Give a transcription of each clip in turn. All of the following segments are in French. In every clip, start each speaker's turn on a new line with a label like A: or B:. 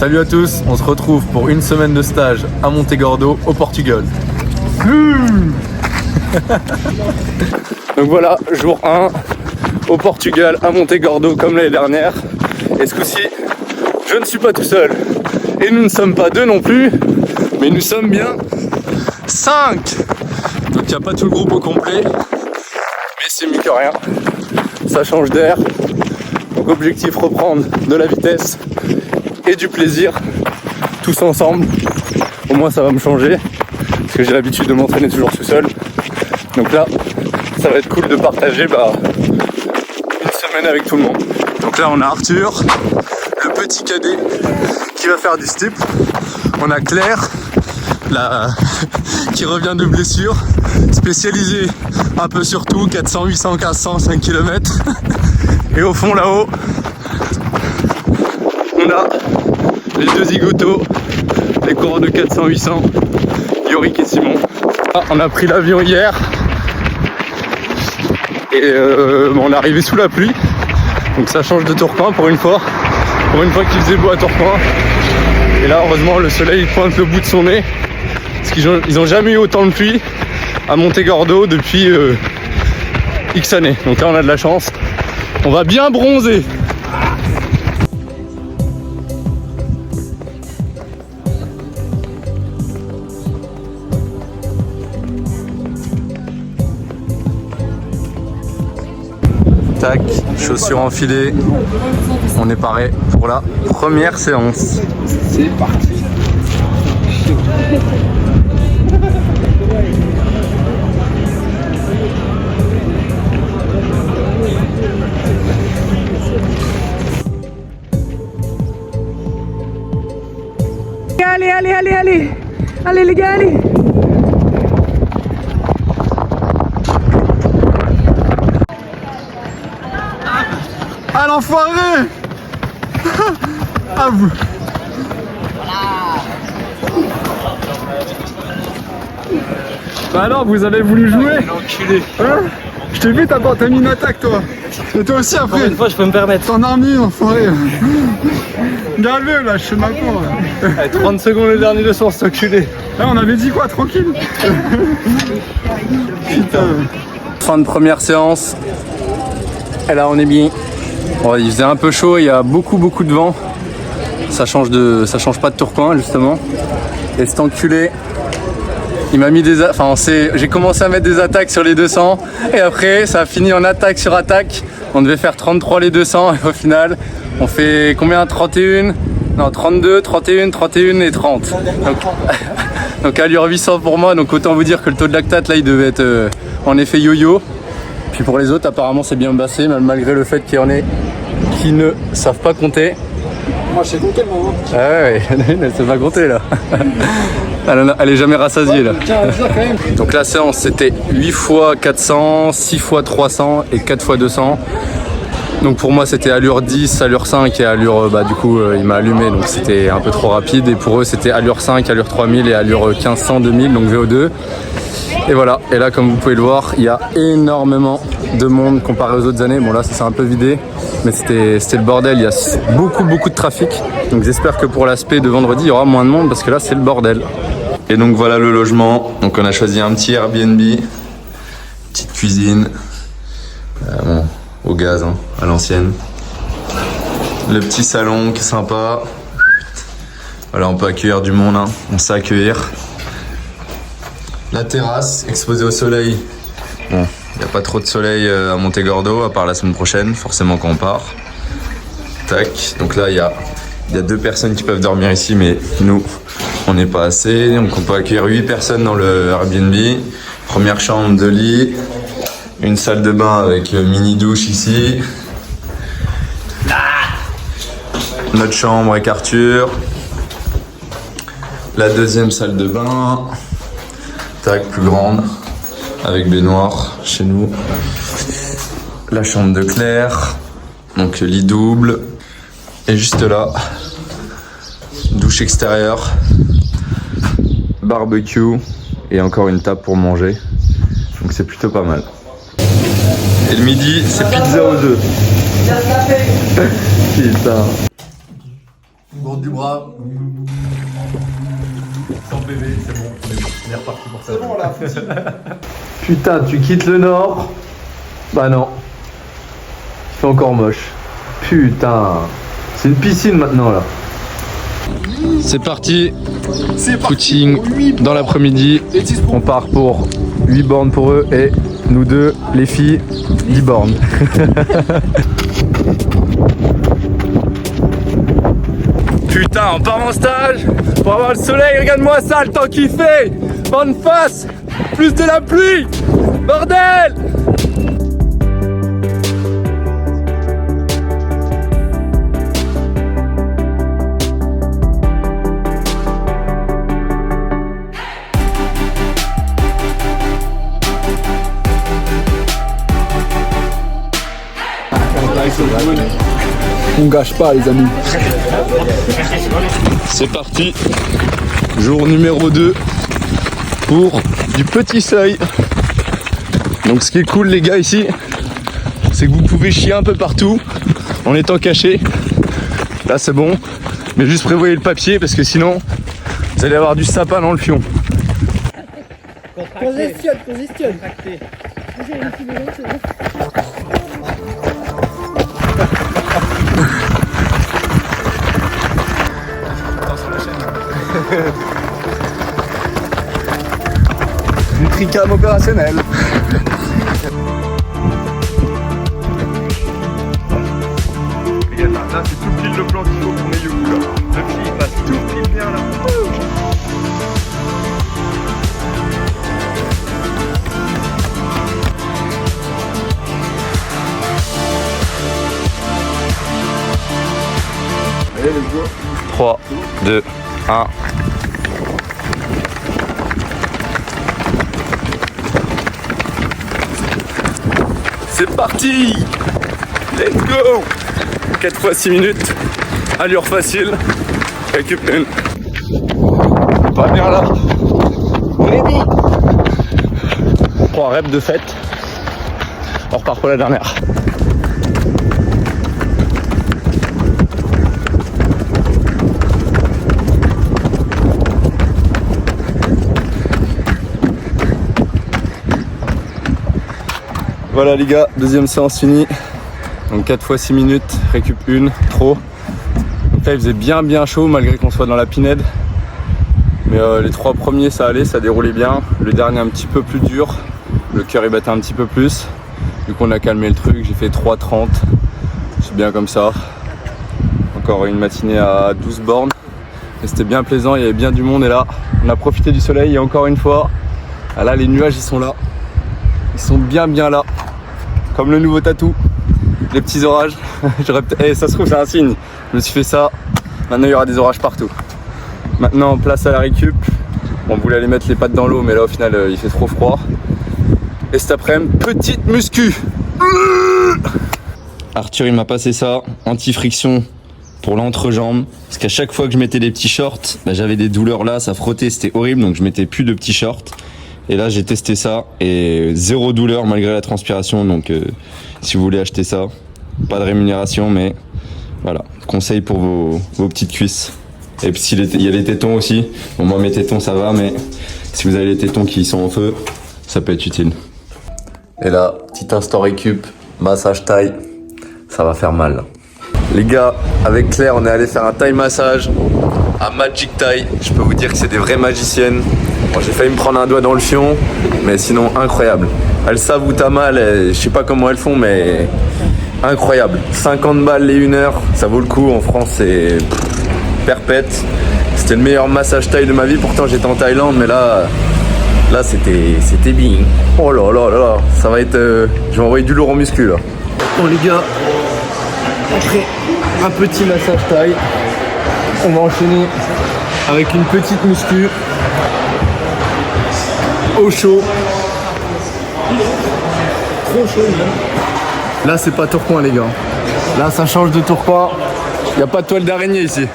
A: Salut à tous, on se retrouve pour une semaine de stage à Montegordo au Portugal.
B: Donc voilà, jour 1 au Portugal à Montegordo comme l'année dernière. Et ce coup-ci, je ne suis pas tout seul. Et nous ne sommes pas deux non plus, mais nous sommes bien 5. Donc il n'y a pas tout le groupe au complet, mais c'est mieux que rien. Ça change d'air. Donc objectif, reprendre de la vitesse et du plaisir, tous ensemble. Au moins ça va me changer, parce que j'ai l'habitude de m'entraîner toujours tout seul. Donc là, ça va être cool de partager une semaine avec tout le monde. Donc là on a Arthur, le petit cadet qui va faire du steep. On a Claire, qui revient de blessure, spécialisée un peu sur tout, 400, 800, 1500, 5 km. Et au fond là-haut, on a les deux zigotos, les coureurs de 400, 800, Yorick et Simon. On a pris l'avion hier et on est arrivé sous la pluie, donc ça change de Tourcoing pour une fois. Pour une fois qu'il faisait beau à Tourcoing. Et là heureusement le soleil pointe le bout de son nez, parce qu'ils ont jamais eu autant de pluie à Montegordo depuis X années. Donc là on a de la chance, on va bien bronzer. Tac, chaussures enfilées, on est paré pour la première séance.
C: C'est parti.
D: Allez les gars, allez.
C: Ah l'enfoiré. À vous. Bah alors, vous avez voulu jouer?
B: L'enculé.
C: Hein? Je t'ai vu, t'as mis une attaque toi. Et toi aussi après.
B: Une fois je peux me permettre.
C: T'en as remis, enfoiré. Regarde-le là, je suis ma con là.
B: 30 secondes le dernier de son, cet enculé.
C: Là on avait dit quoi, tranquille. Putain.
B: Fin de première séance. Et là on est bien. Bon, il faisait un peu chaud, il y a beaucoup de vent. Ça change pas de Tourcoing justement. Et cet enculé, il m'a mis j'ai commencé à mettre des attaques sur les 200 et après ça a fini en attaque sur attaque. On devait faire 33 les 200 et au final on fait combien? 31? Non, 32, 31, 31 et 30. Donc allure 800 pour moi, donc autant vous dire que le taux de lactate là il devait être en effet yo-yo. Puis pour les autres apparemment c'est bien passé, malgré le fait qu'il y en ait qui ne savent pas compter.
C: Moi je sais compter le moment.
B: Ah ouais, elle sait pas compter là. Elle est jamais rassasiée là. Donc la séance c'était 8 x 400, 6 x 300 et 4 x 200. Donc pour moi c'était allure 10, allure 5 et allure, du coup il m'a allumé, donc c'était un peu trop rapide. Et pour eux c'était allure 5, allure 3000 et allure 1500, 2000, donc VO2. Et voilà, et là comme vous pouvez le voir, il y a énormément de monde comparé aux autres années. Bon là ça s'est un peu vidé, mais c'était le bordel, il y a beaucoup de trafic. Donc j'espère que pour l'aspect de vendredi il y aura moins de monde, parce que là c'est le bordel.
A: Et donc voilà le logement, donc on a choisi un petit Airbnb, petite cuisine, au gaz, hein, à l'ancienne. Le petit salon qui est sympa. Voilà, on peut accueillir du monde, hein. On sait accueillir. La terrasse exposée au soleil. Bon, il n'y a pas trop de soleil à Montegordo, à part la semaine prochaine, forcément quand on part. Tac, donc là il y a 2 personnes qui peuvent dormir ici, mais nous on n'est pas assez. Donc on peut accueillir 8 personnes dans le Airbnb. Première chambre, 2 lits. Une salle de bain avec mini douche ici. Notre chambre avec Arthur. La deuxième salle de bain. Tac, plus grande. Avec baignoire chez nous. La chambre de Claire. Donc lit double. Et juste là, douche extérieure. Barbecue. Et encore une table pour manger. Donc c'est plutôt pas mal. Et le midi, c'est pizza aux œufs. Putain.
C: Bon,
A: du bras. Sans PV, c'est bon, on est reparti pour ça.
C: C'est bon là.
B: Putain, tu quittes le nord? Bah non. C'est encore moche. Putain. C'est une piscine maintenant là. C'est parti. Footing dans l'après-midi. On part pour 8 bornes pour eux et nous deux, les filles, 10 bornes. Putain, on part en stage pour avoir le soleil. Regarde-moi ça, le temps qu'il fait. Bonne face, plus de la pluie. Bordel!
C: On gâche pas les amis.
B: C'est parti. Jour numéro 2 pour du petit seuil. Donc ce qui est cool les gars ici, c'est que vous pouvez chier un peu partout en étant caché. Là c'est bon, mais juste prévoyez le papier parce que sinon vous allez avoir du sapin dans le fion.
C: Congestionne.
B: Une tricam opérationnelle. Regarde là, c'est tout pile le plan qu'il faut pour Meyoku là. Le pied il passe tout pile bien là. Allez, let's go. 3, 2, 1. C'est parti! Let's go! 4 fois 6 minutes, allure facile, récup une. Pas bien là. Ready! 3 reps de fête. On repart pour la dernière. Voilà les gars, deuxième séance finie. Donc 4 fois 6 minutes, récup 1, trop. Donc là il faisait bien chaud malgré qu'on soit dans la pinède. Mais les 3 premiers ça allait, ça déroulait bien. Le dernier un petit peu plus dur. Le cœur il battait un petit peu plus. Du coup on a calmé le truc, j'ai fait 3,30. C'est bien comme ça. Encore une matinée à 12 bornes. Et c'était bien plaisant, il y avait bien du monde et là on a profité du soleil et encore une fois, ah là les nuages ils sont là. Ils sont bien là. Comme le nouveau tatou. Les petits orages. Ça se trouve c'est un signe. Je me suis fait ça. Maintenant il y aura des orages partout. Maintenant place à la récup. On voulait aller mettre les pattes dans l'eau mais là au final il fait trop froid. Et cet après-midi, petite muscu. Arthur il m'a passé ça. Anti-friction pour l'entrejambe. Parce qu'à chaque fois que je mettais des petits shorts, j'avais des douleurs là, ça frottait, c'était horrible. Donc je mettais plus de petits shorts. Et là j'ai testé ça et 0 douleur malgré la transpiration, donc si vous voulez acheter ça, pas de rémunération mais voilà, conseil pour vos petites cuisses. Et puis il y a les tétons aussi, bon moi mes tétons ça va mais si vous avez les tétons qui sont en feu, ça peut être utile. Et là, petit instant récup, massage taille, ça va faire mal. Les gars, avec Claire on est allé faire un taille massage à Magic Thai, je peux vous dire que c'est des vraies magiciennes. Bon, j'ai failli me prendre un doigt dans le fion, mais sinon incroyable. Elles savent où t'as mal, je sais pas comment elles font, mais incroyable. 50 balles les 1 heure, ça vaut le coup. En France, c'est perpète. C'était le meilleur massage taille de ma vie. Pourtant, j'étais en Thaïlande, mais là c'était bien. Oh là là là là, ça va être. Je vais envoyer du lourd en muscu là. Bon les gars, après un petit massage taille, on va enchaîner avec une petite muscu. Au chaud. Trop chaud même. Là c'est pas Tourcoing les gars. Là ça change de Tourcoing. Il n'y a pas de toile d'araignée ici.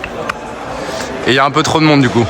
B: Et il y a un peu trop de monde du coup.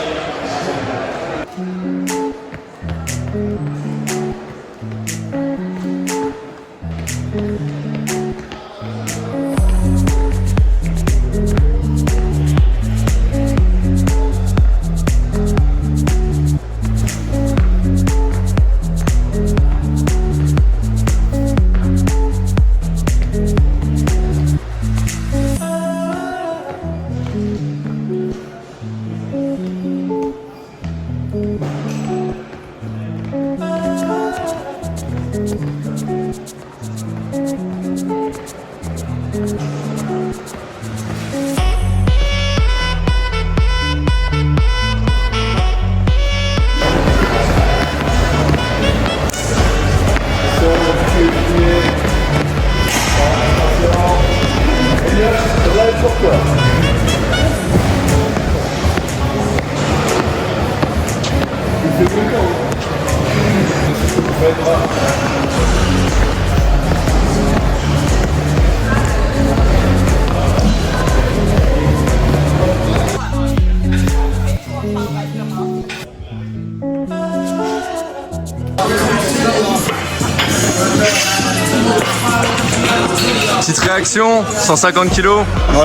A: Petite réaction, 150 kilos.
B: Ouais.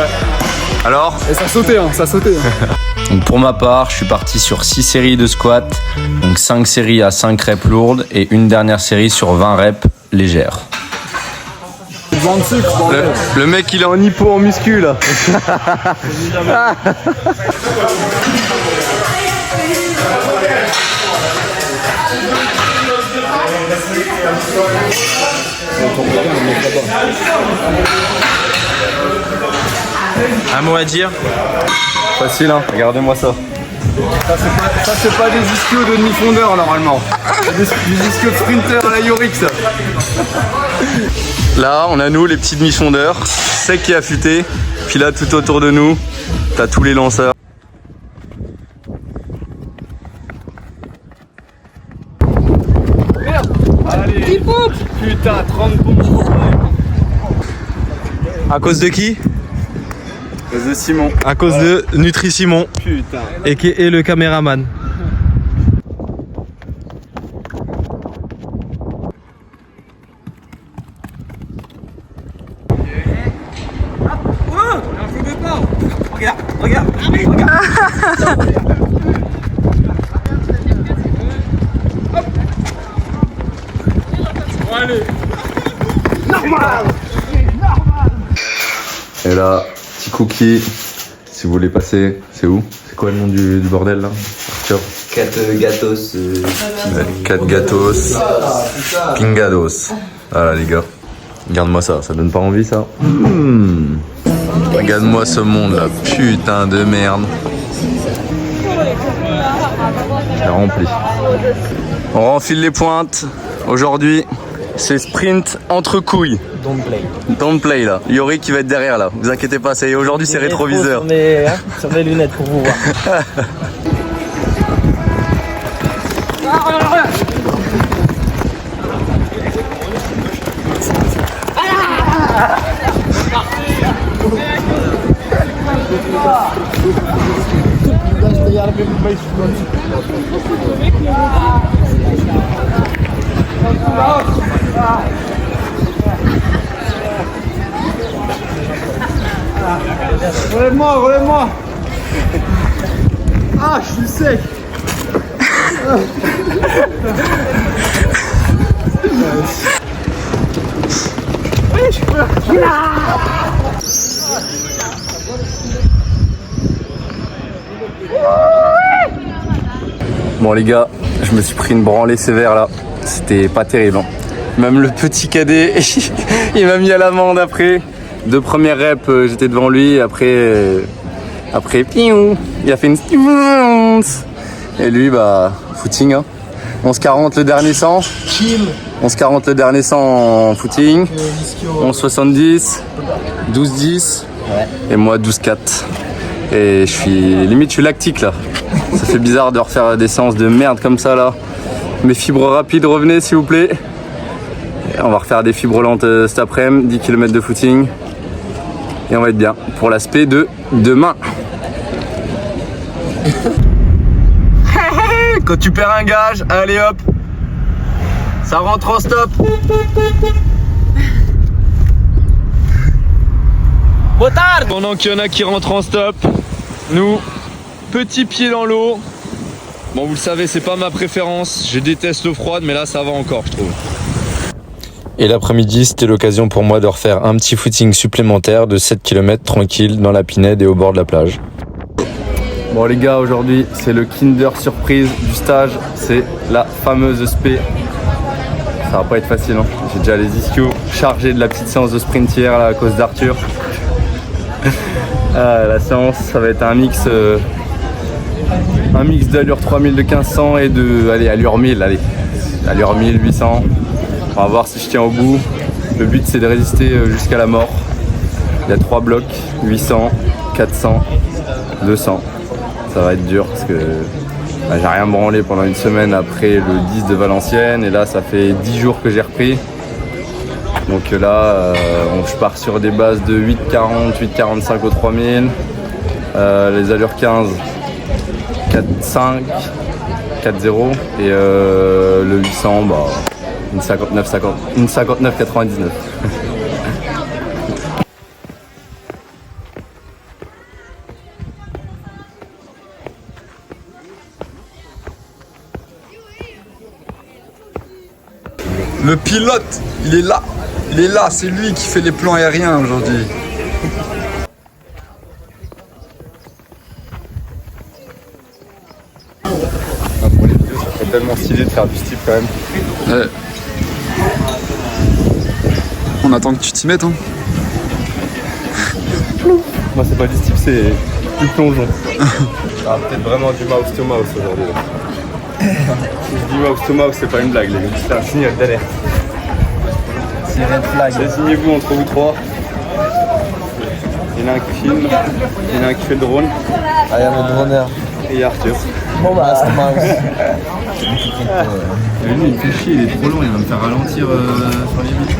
A: Alors?
B: Et ça sautait, hein, ça sautait.
E: Donc pour ma part, je suis parti sur 6 séries de squat, donc 5 séries à 5 reps lourdes et une dernière série sur 20 reps légères.
A: Le mec il est en hypo en muscu là.
E: Un mot à dire?
A: Facile hein, regardez-moi ça.
B: Ça c'est pas des ischios de demi-fondeur normalement. C'est des ischios de sprinter à la Yorick ça.
A: Là on a nous les petits demi-fondeurs, sec et affûté. Puis là tout autour de nous, t'as tous les lanceurs.
B: Allez, putain, 30 pompes.
A: À cause de qui?
B: À cause de Simon.
C: À cause de Nutri-Simon
B: Putain.
C: et le caméraman.
A: Et là, petit cookie, si vous voulez passer, c'est où? C'est quoi le nom du bordel là? Arthur?
E: 4 gatos.
A: 4 gatos, pingados. Voilà les gars, regarde-moi ça, ça donne pas envie ça? Regarde-moi ce monde là, putain de merde. C'est rempli. On renfile les pointes. Aujourd'hui, c'est sprint entre couilles. Don't play là. Yori qui va être derrière là. Vous inquiétez pas, aujourd'hui c'est rétroviseur.
F: Sur mes lunettes pour vous voir.
C: Relève-moi. Ah, je suis sec.
A: Bon les gars, je me suis pris une branlée sévère là. C'était pas terrible. Hein. Même le petit cadet, il m'a mis à l'amende après. 2 premières reps, j'étais devant lui. Après, piou, il a fait une... Et lui, bah, footing. Hein. 11,40 le dernier 100. 11,40 le dernier 100 en footing. 11,70. 12,10. Et moi, 12,4. Et je suis lactique là. Ça fait bizarre de refaire des séances de merde comme ça là. Mes fibres rapides, revenez s'il vous plaît. Et on va refaire des fibres lentes cet après-midi, 10 km de footing. Et on va être bien pour l'aspect de demain. Quand tu perds un gage, allez hop, ça rentre en stop. Pendant qu'il y en a qui rentrent en stop, nous, petit pied dans l'eau. Bon, vous le savez, c'est pas ma préférence. Je déteste l'eau froide, mais là, ça va encore, je trouve.
E: Et l'après-midi, c'était l'occasion pour moi de refaire un petit footing supplémentaire de 7 km tranquille dans la Pinède et au bord de la plage.
A: Bon les gars, aujourd'hui c'est le Kinder surprise du stage, c'est la fameuse SP. Ça va pas être facile, hein. J'ai déjà les ischios chargés de la petite séance de sprint hier là, à cause d'Arthur. La séance, ça va être un mix d'allure 3000 de 1500 et de allure 1000, allure 1000, 800. On va voir si je tiens au bout. Le but c'est de résister jusqu'à la mort. Il y a 3 blocs, 800, 400, 200. Ça va être dur parce que
B: j'ai rien branlé pendant une semaine après le 10 de Valenciennes. Et là, ça fait 10 jours que j'ai repris. Donc là, je pars sur des bases de 8,40, 8,45 au 3000. Les allures 15, 4,5, 4,0. Et le 800, une 59,99.
C: Le pilote, il est là. Il est là, c'est lui qui fait les plans aériens aujourd'hui.
B: Pour les vidéos, ça serait tellement stylé de faire du steep quand même.
C: Ouais. On attend que tu t'y mettes, hein.
B: Moi, c'est pas du steep, c'est du plongeon. Peut-être vraiment du mouse to mouse aujourd'hui. Si je dis mouse to mouse, c'est pas une blague, les gars. C'est un signal d'alerte.
F: C'est red flag.
B: Désignez-vous entre vous trois. Il y en a un qui filme, il y en a un qui fait le drone,
F: Ah, il y a le droneur.
B: et il y a Arthur.
F: Bon bah, c'est mouse.
A: Lui, il me fait chier, il est trop long, il va me faire ralentir sur les vitres.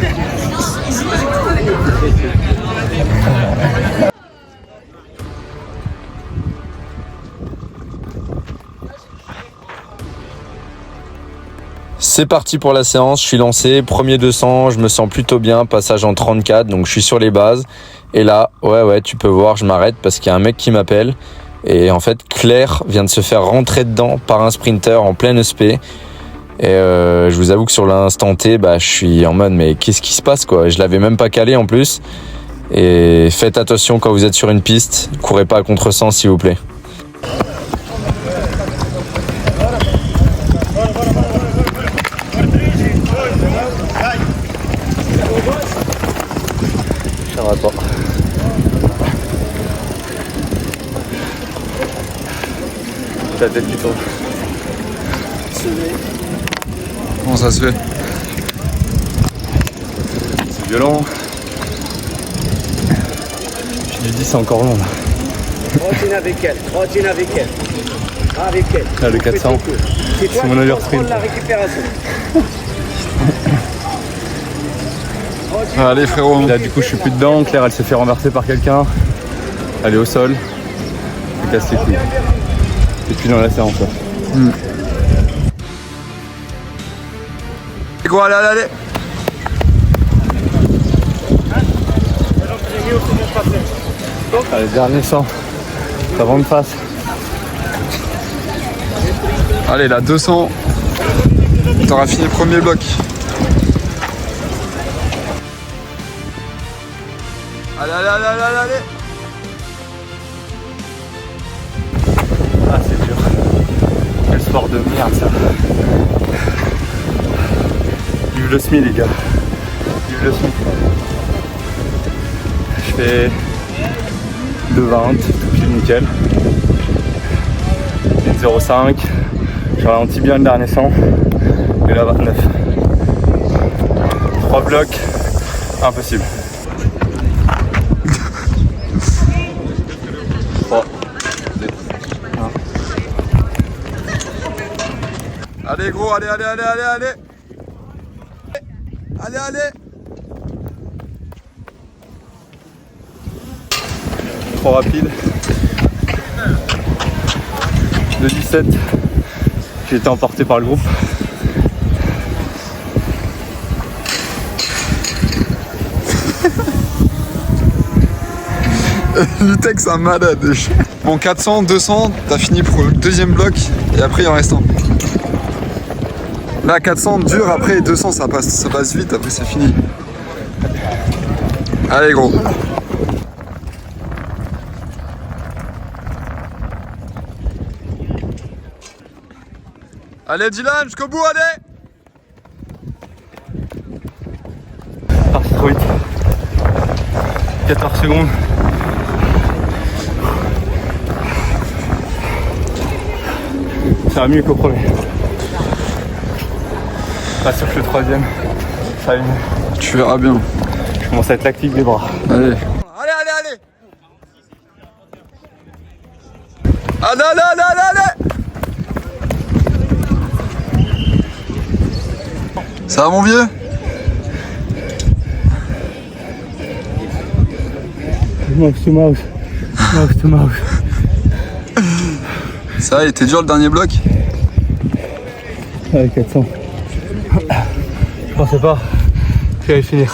E: C'est parti pour la séance, je suis lancé, premier 200, je me sens plutôt bien, passage en 34, donc je suis sur les bases. Et là, ouais, tu peux voir, je m'arrête parce qu'il y a un mec qui m'appelle. Et en fait, Claire vient de se faire rentrer dedans par un sprinter en plein ESP. Et je vous avoue que sur l'instant T, je suis en mode, mais qu'est-ce qui se passe quoi? Je l'avais même pas calé en plus. Et faites attention quand vous êtes sur une piste, courez pas à contresens s'il vous plaît.
B: Ça va pas. Ta tête qui tombe.
C: Comment ça se fait?
B: C'est violent. Je lui dis c'est encore long là.
G: Continue avec elle, continue avec elle. Avec elle.
B: Là, le 400, c'est mon allure sprint.
G: La récupération.
C: Allez frérot.
B: Là du coup je suis plus dedans, Claire elle s'est fait renverser par quelqu'un. Elle est au sol. Elle casse les couilles. Et puis dans la séance là.
C: Et quoi, allez.
B: Allez, dernier 100. Ça va en face.
C: Allez, là, 200. T'auras fini le premier bloc. Allez.
B: Ah c'est dur. Quel sport de merde ça. Vive le SMI les gars. Vive le SMI. Je fais 2,20, tout pile nickel. 1,05. Je ralentis bien le dernier 100. Et là 29. 3 blocs, impossible. 3, 2, 1.
C: Allez gros, allez. Allez.
B: Trop rapide. Le 17, j'ai été emporté par le groupe.
C: Litex, un malade. Bon, 400, 200, t'as fini pour le deuxième bloc et après il en reste un. Là, 400 dur, après 200 ça passe vite, après c'est fini. Allez gros. Allez Dylan, jusqu'au bout, allez.
B: Parti trop vite. 14 secondes. Ça va mieux qu'au premier. Pas sûr que le troisième, ça va mieux.
C: Tu verras bien.
B: Je commence à être lactique des bras.
C: Allez. Allez. Ça va mon vieux?
B: Mouse to mouse. Mouse to mouse.
C: Ça, il était dur le dernier bloc?
B: Ouais, 400. Je pensais pas que j'allais finir.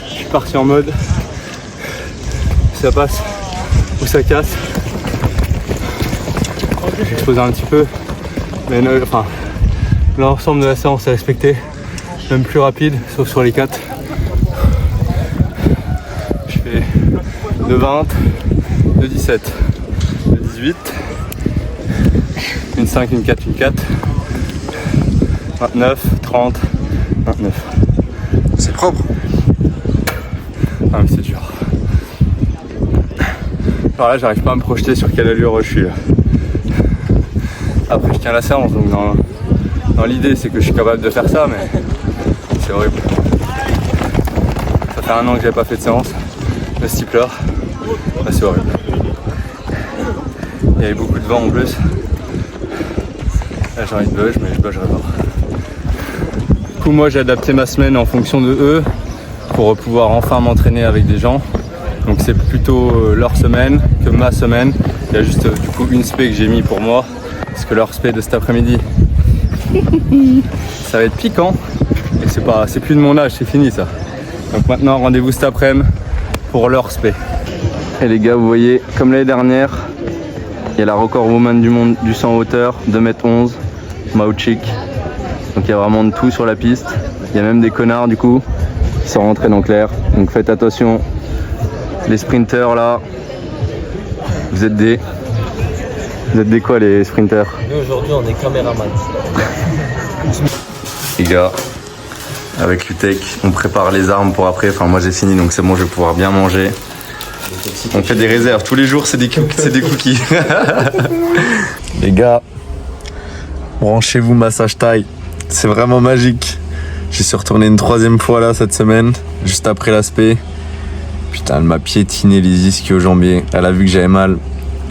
B: Je suis parti en mode ça passe ou ça casse. J'ai explosé un petit peu, mais enfin, l'ensemble de la séance est respecté, même plus rapide, sauf sur les 4. Je fais de 20, de 17, de 18, une 5, une 4, une 4, 29, 30, 29.
C: C'est propre.
B: Ah mais c'est dur. Alors là j'arrive pas à me projeter sur quelle allure je suis là. Après je tiens la séance, donc dans l'idée c'est que je suis capable de faire ça, mais c'est horrible. Ça fait 1 an que j'avais pas fait de séance, le steepler, là c'est horrible. Il y avait beaucoup de vent en plus. Là j'ai envie de bug, mais je bougerai pas. Du coup moi j'ai adapté ma semaine en fonction de eux pour pouvoir enfin m'entraîner avec des gens. Donc c'est plutôt leur semaine que ma semaine. Il y a juste du coup une spé que j'ai mis pour moi, parce que leur spé de cet après-midi, ça va être piquant. Et c'est plus de mon âge, c'est fini ça. Donc maintenant rendez-vous cet après-midi pour leur spé. Et les gars, vous voyez, comme l'année dernière, il y a la record woman du monde du 100 hauteur, 2m11, Mauchik. Donc il y a vraiment de tout sur la piste. Il y a même des connards du coup qui sont rentrés dans Claire. Donc faites attention. Les sprinters là, vous êtes des quoi les sprinters?
F: Nous aujourd'hui on est caméraman.
A: Les gars, avec l'UTEC, on prépare les armes pour après. Enfin, moi j'ai fini donc c'est bon, je vais pouvoir bien manger. On fait des réserves. Tous les jours, c'est des cookies. Les gars, branchez-vous massage taille. C'est vraiment magique. J'y suis retourné une 3e fois là cette semaine, juste après l'aspect. Putain, elle m'a piétiné les ischio-jambiers. Elle a vu que j'avais mal.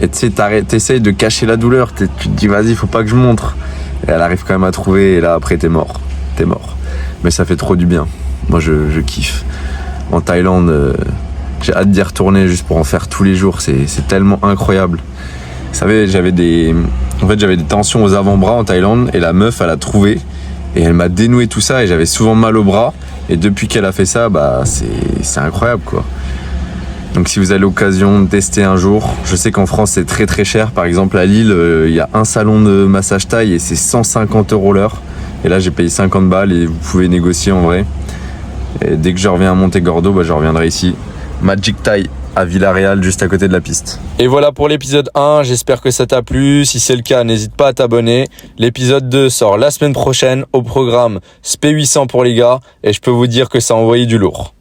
A: Et tu sais, t'essayes de cacher la douleur. Tu te dis, vas-y, faut pas que je montre. Et elle arrive quand même à trouver. Et là, après, t'es mort. T'es mort. Mais ça fait trop du bien. Moi, je kiffe. En Thaïlande, j'ai hâte d'y retourner juste pour en faire tous les jours. C'est tellement incroyable. Vous savez, j'avais des tensions aux avant-bras en Thaïlande. Et la meuf, elle a trouvé. Et elle m'a dénoué tout ça. Et j'avais souvent mal au bras. Et depuis qu'elle a fait ça, bah, c'est incroyable, quoi. Donc si vous avez l'occasion de tester un jour, je sais qu'en France c'est très très cher. Par exemple à Lille, il y a un salon de massage taille et c'est 150 € l'heure. Et là j'ai payé 50 balles et vous pouvez négocier en vrai. Et dès que je reviens à Montegordo, bah, je reviendrai ici. Magic Thai à Villarreal, juste à côté de la piste.
E: Et voilà pour l'épisode 1, j'espère que ça t'a plu. Si c'est le cas, n'hésite pas à t'abonner. L'épisode 2 sort la semaine prochaine au programme SP 800 pour les gars. Et je peux vous dire que ça a envoyé du lourd.